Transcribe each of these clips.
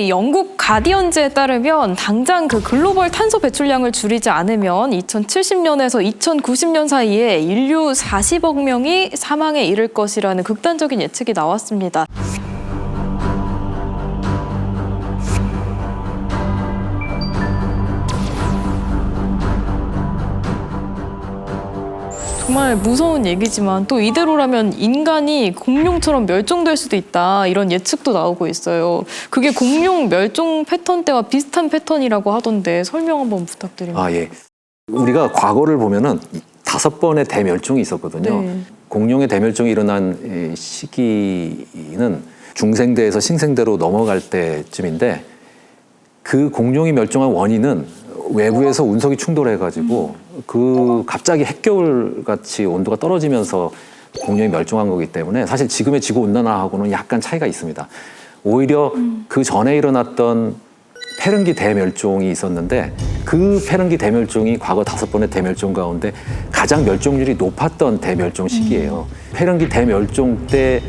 영국 가디언즈에 따르면 당장 그 글로벌 탄소 배출량을 줄이지 않으면 2070년에서 2090년 사이에 인류 40억 명이 사망에 이를 것이라는 극단적인 예측이 나왔습니다. 정말 무서운 얘기지만 또 이대로라면 인간이 공룡처럼 멸종될 수도 있다, 이런 예측도 나오고 있어요. 그게 공룡 멸종 패턴 때와 비슷한 패턴이라고 하던데 설명 한번 부탁드립니다. 예. 우리가 과거를 보면은 5번의 대멸종이 있었거든요. 네. 공룡의 대멸종이 일어난 시기는 중생대에서 신생대로 넘어갈 때쯤인데, 그 공룡이 멸종한 원인은 외부에서 운석이 충돌해가지고 그 갑자기 핵겨울 같이 온도가 떨어지면서 공룡이 멸종한 거기 때문에 사실 지금의 지구 온난화하고는 약간 차이가 있습니다. 오히려 그 전에 일어났던 페른기 대멸종이 있었는데, 그 페른기 대멸종이 과거 5번의 대멸종 가운데 가장 멸종률이 높았던 대멸종 시기예요. 페른기 대멸종 때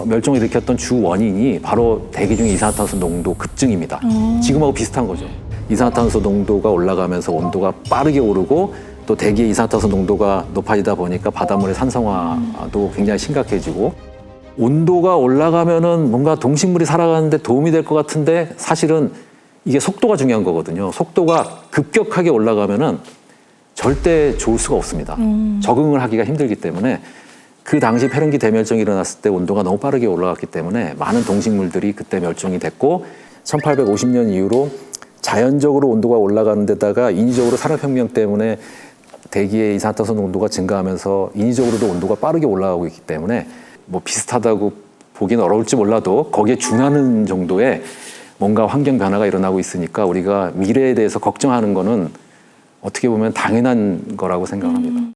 멸종을 일으켰던 주 원인이 바로 대기 중의 이산화탄소 농도 급증입니다. 지금하고 비슷한 거죠. 이산화탄소 농도가 올라가면서 온도가 빠르게 오르고, 또 대기의 이산화탄소 농도가 높아지다 보니까 바닷물의 산성화도 굉장히 심각해지고, 온도가 올라가면은 뭔가 동식물이 살아가는데 도움이 될 것 같은데 사실은 이게 속도가 중요한 거거든요. 속도가 급격하게 올라가면은 절대 좋을 수가 없습니다. 적응을 하기가 힘들기 때문에, 그 당시 페른기 대멸종이 일어났을 때 온도가 너무 빠르게 올라갔기 때문에 많은 동식물들이 그때 멸종이 됐고, 1850년 이후로 자연적으로 온도가 올라가는 데다가 인위적으로 산업혁명 때문에 대기의 이산화탄소 농도가 증가하면서 인위적으로도 온도가 빠르게 올라가고 있기 때문에 뭐 비슷하다고 보기는 어려울지 몰라도 거기에 준하는 정도의 뭔가 환경 변화가 일어나고 있으니까 우리가 미래에 대해서 걱정하는 거는 어떻게 보면 당연한 거라고 생각합니다.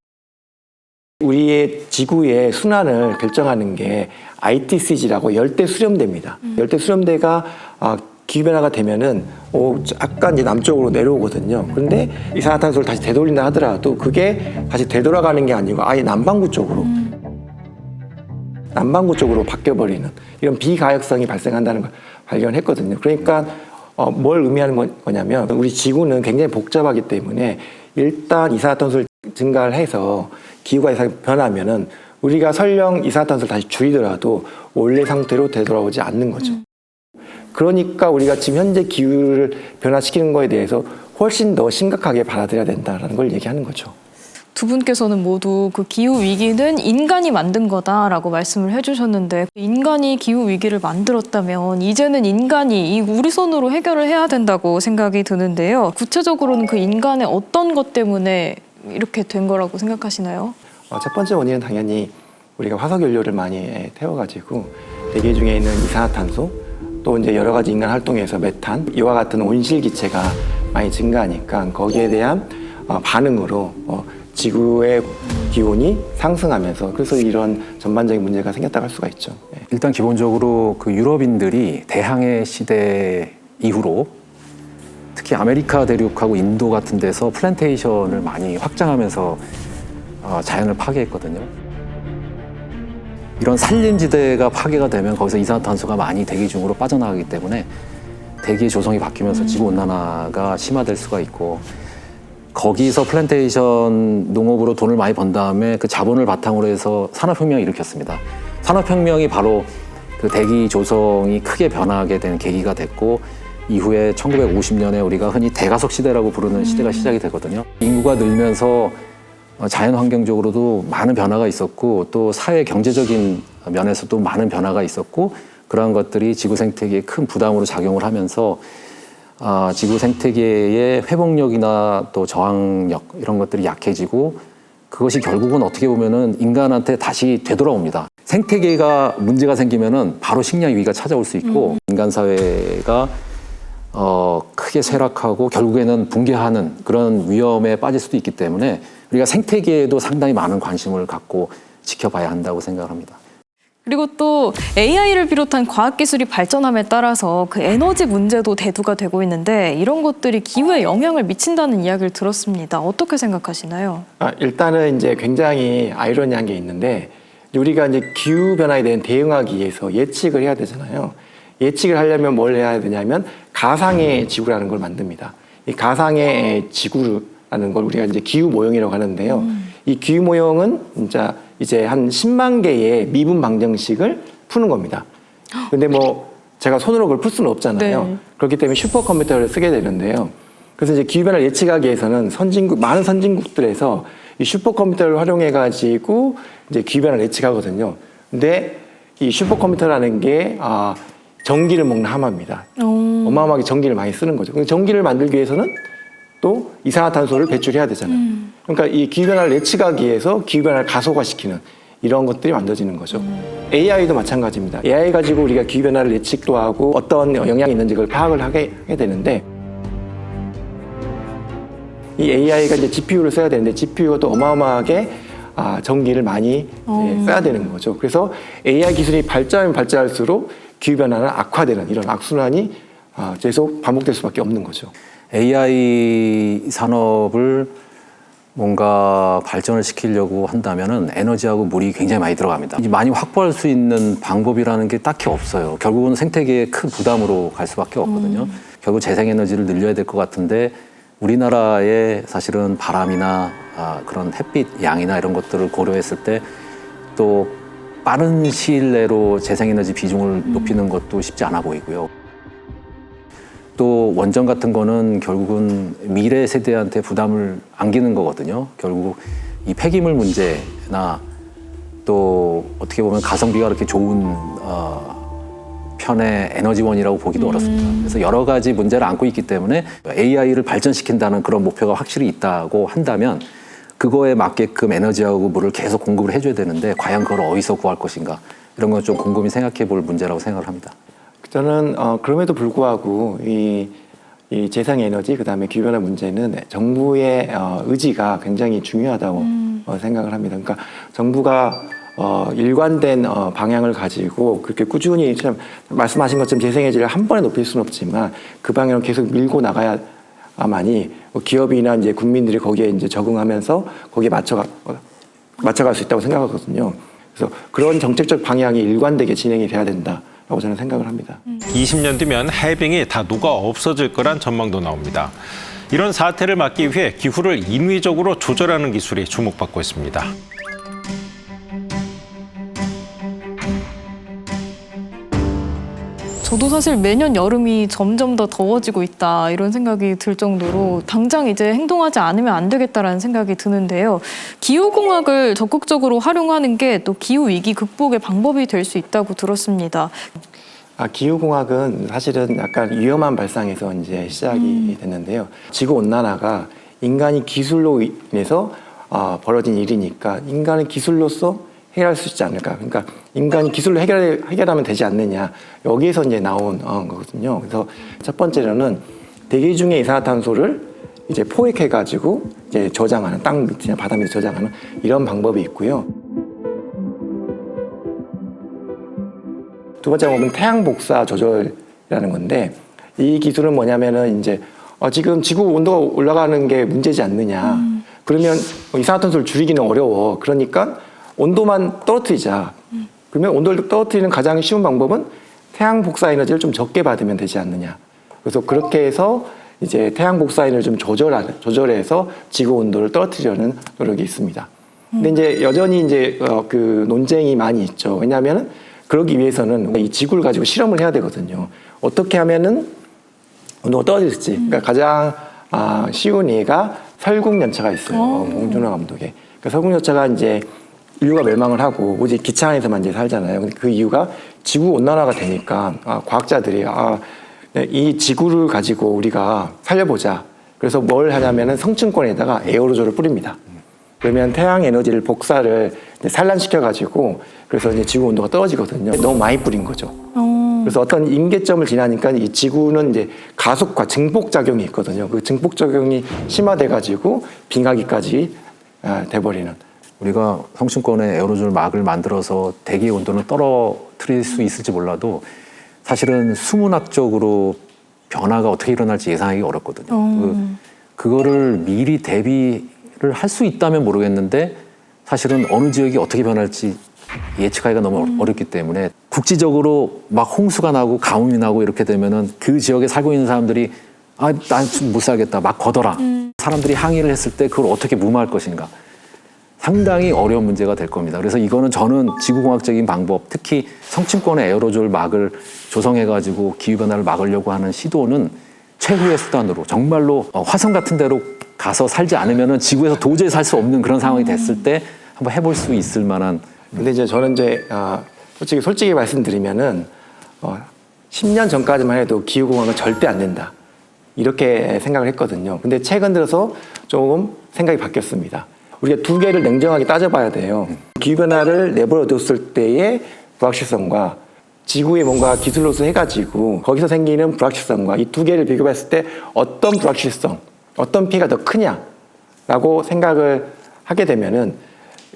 우리의 지구의 순환을 결정하는 게 ITCG라고 열대 수렴대입니다. 열대 수렴대가 기후변화가 되면은 약간 이제 남쪽으로 내려오거든요. 그런데 이산화탄소를 다시 되돌린다 하더라도 그게 다시 되돌아가는 게 아니고 아예 남반구 쪽으로 바뀌어버리는 이런 비가역성이 발생한다는 걸 발견했거든요. 그러니까 뭘 의미하는 거냐면, 우리 지구는 굉장히 복잡하기 때문에 일단 이산화탄소를 증가를 해서 기후가 변하면은 우리가 설령 이산화탄소를 다시 줄이더라도 원래 상태로 되돌아오지 않는 거죠. 그러니까 우리가 지금 현재 기후를 변화시키는 거에 대해서 훨씬 더 심각하게 받아들여야 된다는 걸 얘기하는 거죠. 두 분께서는 모두 그 기후 위기는 인간이 만든 거다라고 말씀을 해주셨는데, 인간이 기후 위기를 만들었다면 이제는 인간이 우리 손으로 해결을 해야 된다고 생각이 드는데요. 구체적으로는 그 인간의 어떤 것 때문에 이렇게 된 거라고 생각하시나요? 첫 번째 원인은 당연히 우리가 화석 연료를 많이 태워가지고 대기 중에 있는 이산화탄소, 또 이제 여러 가지 인간 활동에서 메탄, 이와 같은 온실기체가 많이 증가하니까 거기에 대한 반응으로 지구의 기온이 상승하면서, 그래서 이런 전반적인 문제가 생겼다고 할 수가 있죠. 일단 기본적으로 그 유럽인들이 대항해 시대 이후로 특히 아메리카 대륙하고 인도 같은 데서 플랜테이션을 많이 확장하면서 자연을 파괴했거든요. 이런 산림지대가 파괴가 되면 거기서 이산화탄소가 많이 대기 중으로 빠져나가기 때문에 대기의 조성이 바뀌면서 지구온난화가 심화될 수가 있고, 거기서 플랜테이션 농업으로 돈을 많이 번 다음에 그 자본을 바탕으로 해서 산업혁명을 일으켰습니다. 산업혁명이 바로 그 대기 조성이 크게 변하게 된 계기가 됐고, 이후에 1950년에 우리가 흔히 대가석 시대라고 부르는 시대가 시작이 되거든요. 인구가 늘면서 자연 환경적으로도 많은 변화가 있었고, 또 사회 경제적인 면에서도 많은 변화가 있었고, 그러한 것들이 지구 생태계에 큰 부담으로 작용을 하면서 지구 생태계의 회복력이나 또 저항력, 이런 것들이 약해지고, 그것이 결국은 어떻게 보면은 인간한테 다시 되돌아옵니다. 생태계가 문제가 생기면은 바로 식량 위기가 찾아올 수 있고, 인간 사회가 크게 쇠락하고 결국에는 붕괴하는 그런 위험에 빠질 수도 있기 때문에 우리가 생태계에도 상당히 많은 관심을 갖고 지켜봐야 한다고 생각합니다. 그리고 또 AI를 비롯한 과학기술이 발전함에 따라서 그 에너지 문제도 대두가 되고 있는데, 이런 것들이 기후에 영향을 미친다는 이야기를 들었습니다. 어떻게 생각하시나요? 일단은 이제 굉장히 아이러니한 게 있는데, 우리가 이제 기후 변화에 대한 대응하기 위해서 예측을 해야 되잖아요. 예측을 하려면 뭘 해야 되냐면 가상의 지구라는 걸 만듭니다. 이 가상의 지구라는 걸 우리가 이제 기후 모형이라고 하는데요. 이 기후 모형은 진짜 이제 한 10만 개의 미분 방정식을 푸는 겁니다. 근데 뭐 제가 손으로 그걸 풀 수는 없잖아요. 네. 그렇기 때문에 슈퍼컴퓨터를 쓰게 되는데요. 그래서 이제 기후 변화를 예측하기 위해서는 많은 선진국들에서 이 슈퍼컴퓨터를 활용해 가지고 이제 기후 변화를 예측하거든요. 근데 이 슈퍼컴퓨터라는 게 전기를 먹는 하마입니다. 어마어마하게 전기를 많이 쓰는 거죠. 근데 전기를 만들기 위해서는 또 이산화탄소를 배출해야 되잖아요. 그러니까 이 기후 변화를 예측하기 위해서 기후 변화를 가속화시키는 이런 것들이 만들어지는 거죠. AI도 마찬가지입니다. AI 가지고 우리가 기후 변화를 예측도 하고 어떤 영향이 있는지 그걸 파악을 하게 되는데 이 AI가 이제 GPU를 써야 되는데 GPU가 또 어마어마하게 전기를 많이 써야 되는 거죠. 그래서 AI 기술이 발전하면 발전할수록 기후 변화는 악화되는 이런 악순환이 계속 반복될 수밖에 없는 거죠. AI 산업을 뭔가 발전을 시키려고 한다면은 에너지하고 물이 굉장히 많이 들어갑니다. 이제 많이 확보할 수 있는 방법이라는 게 딱히 없어요. 결국은 생태계에 큰 부담으로 갈 수밖에 없거든요. 결국 재생에너지를 늘려야 될 것 같은데 우리나라의 사실은 바람이나 그런 햇빛 양이나 이런 것들을 고려했을 때 또 빠른 시일 내로 재생에너지 비중을 높이는 것도 쉽지 않아 보이고요. 또 원전 같은 거는 결국은 미래 세대한테 부담을 안기는 거거든요. 결국 이 폐기물 문제나 또 어떻게 보면 가성비가 그렇게 좋은 편의 에너지원이라고 보기도 어렵습니다. 그래서 여러 가지 문제를 안고 있기 때문에 AI를 발전시킨다는 그런 목표가 확실히 있다고 한다면 그거에 맞게끔 에너지하고 물을 계속 공급을 해줘야 되는데 과연 그걸 어디서 구할 것인가 이런 건 좀 곰곰이 생각해 볼 문제라고 생각을 합니다. 저는 그럼에도 불구하고 이 재생에너지 그다음에 기후변화 문제는 정부의 의지가 굉장히 중요하다고 생각을 합니다. 그러니까 정부가 일관된 방향을 가지고 그렇게 꾸준히 참 말씀하신 것처럼 재생에너지를 한 번에 높일 수는 없지만 그 방향을 계속 밀고 나가야만이 기업이나 이제 국민들이 거기에 이제 적응하면서 거기에 맞춰갈 수 있다고 생각하거든요. 그래서 그런 정책적 방향이 일관되게 진행이 돼야 된다라고 저는 생각을 합니다. 20년 뒤면 해빙이 다 녹아 없어질 거란 전망도 나옵니다. 이런 사태를 막기 위해 기후를 인위적으로 조절하는 기술이 주목받고 있습니다. 저도 사실 매년 여름이 점점 더 더워지고 있다 이런 생각이 들 정도로 당장 이제 행동하지 않으면 안 되겠다라는 생각이 드는데요. 기후공학을 적극적으로 활용하는 게 또 기후위기 극복의 방법이 될 수 있다고 들었습니다. 기후공학은 사실은 약간 위험한 발상에서 이제 시작이 됐는데요. 지구온난화가 인간이 기술로 인해서 벌어진 일이니까 인간의 기술로서 해결할 수 있지 않을까. 그러니까 인간이 기술로 해결하면 되지 않느냐. 여기에서 이제 나온 거거든요. 그래서 첫 번째로는 대기 중에 이산화탄소를 이제 포획해가지고 이제 저장하는 땅 밑이나 바다 밑에 저장하는 이런 방법이 있고요. 두 번째가 보면 태양 복사 조절이라는 건데 이 기술은 뭐냐면은 이제 지금 지구 온도가 올라가는 게 문제지 않느냐. 그러면 이산화탄소를 줄이기는 어려워. 그러니까 온도만 떨어뜨리자. 그러면 온도를 떨어뜨리는 가장 쉬운 방법은 태양 복사 에너지를 좀 적게 받으면 되지 않느냐. 그래서 그렇게 해서 이제 태양 복사 에너지를 좀 조절해서 지구 온도를 떨어뜨리려는 노력이 있습니다. 근데 이제 여전히 이제 그 논쟁이 많이 있죠. 왜냐하면 그러기 위해서는 이 지구를 가지고 실험을 해야 되거든요. 어떻게 하면은 온도가 떨어질지. 그러니까 가장 쉬운 예가 설국열차가 있어요. 봉준호 감독의. 그러니까 설국열차가 이제 인류가 멸망을 하고 오직 기차 안에서만 이제 살잖아요. 근데 그 이유가 지구 온난화가 되니까 과학자들이 이 지구를 가지고 우리가 살려보자. 그래서 뭘 하냐면은 성층권에다가 에어로졸을 뿌립니다. 그러면 태양 에너지를 복사를 산란시켜 가지고 그래서 이제 지구 온도가 떨어지거든요. 너무 많이 뿌린 거죠. 그래서 어떤 임계점을 지나니까 이 지구는 이제 가속과 증폭 작용이 있거든요. 그 증폭 작용이 심화돼 가지고 빙하기까지 돼버리는. 우리가 성층권에 에어로졸 막을 만들어서 대기의 온도는 떨어뜨릴 수 있을지 몰라도 사실은 수문학적으로 변화가 어떻게 일어날지 예상하기 어렵거든요. 그거를 미리 대비를 할 수 있다면 모르겠는데 사실은 어느 지역이 어떻게 변할지 예측하기가 너무 어렵기 때문에 국지적으로 막 홍수가 나고 가뭄이 나고 이렇게 되면은 그 지역에 살고 있는 사람들이 난 못 살겠다 막 걷어라. 사람들이 항의를 했을 때 그걸 어떻게 무마할 것인가. 상당히 어려운 문제가 될 겁니다. 그래서 이거는 저는 지구공학적인 방법, 특히 성층권의 에어로졸 막을 조성해가지고 기후변화를 막으려고 하는 시도는 최후의 수단으로 정말로 화성 같은 데로 가서 살지 않으면은 지구에서 도저히 살 수 없는 그런 상황이 됐을 때 한번 해볼 수 있을 만한. 근데 이제 저는 이제 솔직히 말씀드리면은 10년 전까지만 해도 기후공학은 절대 안 된다 이렇게 생각을 했거든요. 근데 최근 들어서 조금 생각이 바뀌었습니다. 우리가 두 개를 냉정하게 따져봐야 돼요. 기후변화를 내버려뒀을 때의 불확실성과 지구에 뭔가 기술로서 해가지고 거기서 생기는 불확실성과 이 두 개를 비교했을 때 어떤 불확실성, 어떤 피해가 더 크냐라고 생각을 하게 되면은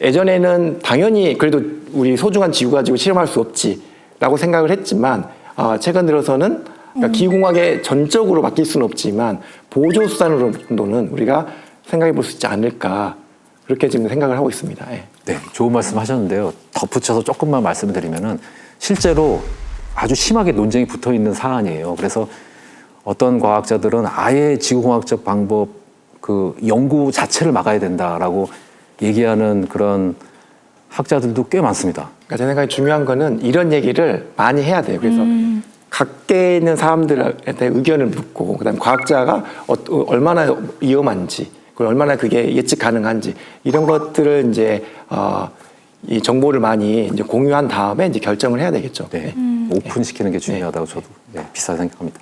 예전에는 당연히 그래도 우리 소중한 지구 가지고 실험할 수 없지라고 생각을 했지만 최근 들어서는 그러니까 기후공학에 전적으로 맡길 수는 없지만 보조 수단으로 정도는 우리가 생각해 볼 수 있지 않을까 그렇게 지금 생각을 하고 있습니다. 예. 네, 좋은 말씀 하셨는데요. 덧붙여서 조금만 말씀을 드리면은 실제로 아주 심하게 논쟁이 붙어 있는 사안이에요. 그래서 어떤 과학자들은 아예 지구공학적 방법 그 연구 자체를 막아야 된다라고 얘기하는 그런 학자들도 꽤 많습니다. 그러니까 제 생각에 중요한 거는 이런 얘기를 많이 해야 돼요. 그래서 각계 있는 사람들한테 의견을 묻고 그다음에 과학자가 얼마나 위험한지 그리고 얼마나 그게 예측 가능한지 이런 것들을 이제 이 정보를 많이 이제 공유한 다음에 이제 결정을 해야 되겠죠. 네, 오픈시키는 게 중요하다고 저도 비슷하게 생각합니다.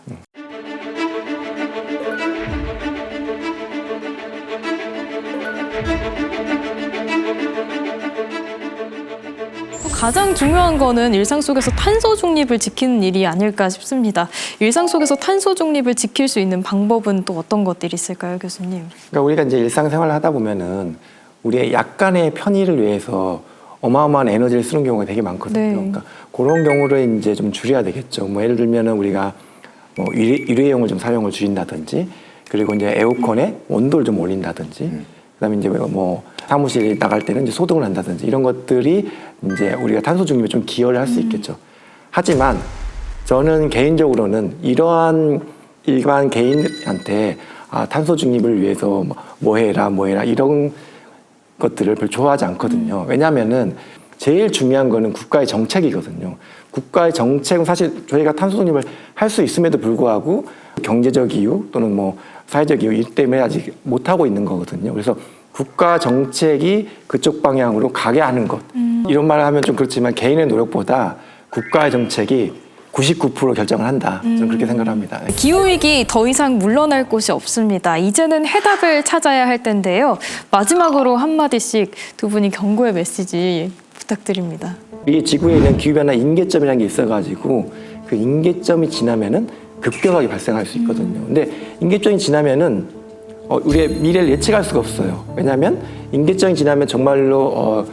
가장 중요한 거는 일상 속에서 탄소 중립을 지키는 일이 아닐까 싶습니다. 일상 속에서 탄소 중립을 지킬 수 있는 방법은 또 어떤 것들이 있을까요, 교수님? 그러니까 우리가 이제 일상생활을 하다 보면은 우리의 약간의 편의를 위해서 어마어마한 에너지를 쓰는 경우가 되게 많거든요. 네. 그러니까 그런 경우를 이제 좀 줄여야 되겠죠. 뭐 예를 들면은 우리가 뭐 일회용을 좀 사용을 줄인다든지, 그리고 이제 에어컨의 온도를 좀 올린다든지, 그다음에 이제 뭐 사무실에 나갈 때는 이제 소등을 한다든지 이런 것들이 이제 우리가 탄소 중립에 좀 기여를 할 수 있겠죠. 하지만 저는 개인적으로는 이러한 일반 개인한테 탄소 중립을 위해서 뭐 해라 이런 것들을 별로 좋아하지 않거든요. 왜냐하면은 제일 중요한 거는 국가의 정책이거든요. 국가의 정책은 사실 저희가 탄소 중립을 할 수 있음에도 불구하고 경제적 이유 또는 뭐 사회적 이유 때문에 아직 못하고 있는 거거든요. 그래서 국가 정책이 그쪽 방향으로 가게 하는 것. 이런 말을 하면 좀 그렇지만 개인의 노력보다 국가의 정책이 99% 결정을 한다. 저는 그렇게 생각을 합니다. 기후위기 더 이상 물러날 곳이 없습니다. 이제는 해답을 찾아야 할 텐데요. 마지막으로 한마디씩 두 분이 경고의 메시지 부탁드립니다. 우리 지구에 있는 기후변화 임계점이라는 게 있어가지고 그 임계점이 지나면은 급격하게 발생할 수 있거든요. 근데 임계점이 지나면은 우리의 미래를 예측할 수가 없어요. 왜냐하면 임계점이 지나면 정말로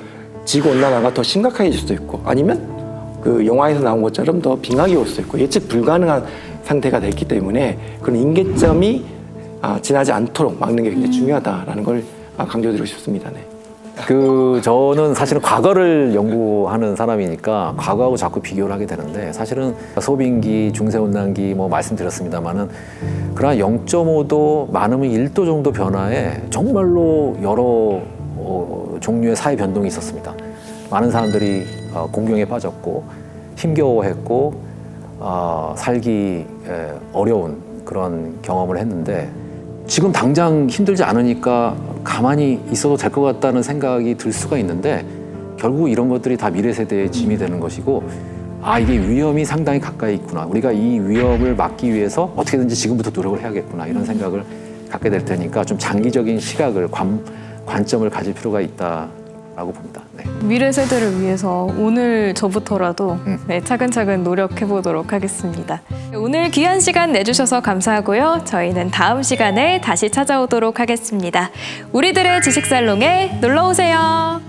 지구 온난화가 더 심각해질 수도 있고 아니면 그 영화에서 나온 것처럼 더 빙하기 올 수도 있고 예측 불가능한 상태가 됐기 때문에 그런 임계점이 지나지 않도록 막는 게 굉장히 중요하다라는 걸 강조드리고 싶습니다. 네. 저는 사실은 과거를 연구하는 사람이니까 과거하고 자꾸 비교를 하게 되는데 사실은 소빙기, 중세온난기 뭐 말씀드렸습니다만은 그러나 0.5도 많으면 1도 정도 변화에 정말로 여러 종류의 사회 변동이 있었습니다. 많은 사람들이 공경에 빠졌고 힘겨워했고 살기 어려운 그런 경험을 했는데 지금 당장 힘들지 않으니까 가만히 있어도 될 것 같다는 생각이 들 수가 있는데 결국 이런 것들이 다 미래 세대의 짐이 되는 것이고 이게 위험이 상당히 가까이 있구나. 우리가 이 위험을 막기 위해서 어떻게든지 지금부터 노력을 해야겠구나. 이런 생각을 갖게 될 테니까 좀 장기적인 시각을 관점을 가질 필요가 있다라고 봅니다. 네. 미래 세대를 위해서 오늘 저부터라도 차근차근 노력해 보도록 하겠습니다. 오늘 귀한 시간 내주셔서 감사하고요. 저희는 다음 시간에 다시 찾아오도록 하겠습니다. 우리들의 지식살롱에 놀러 오세요.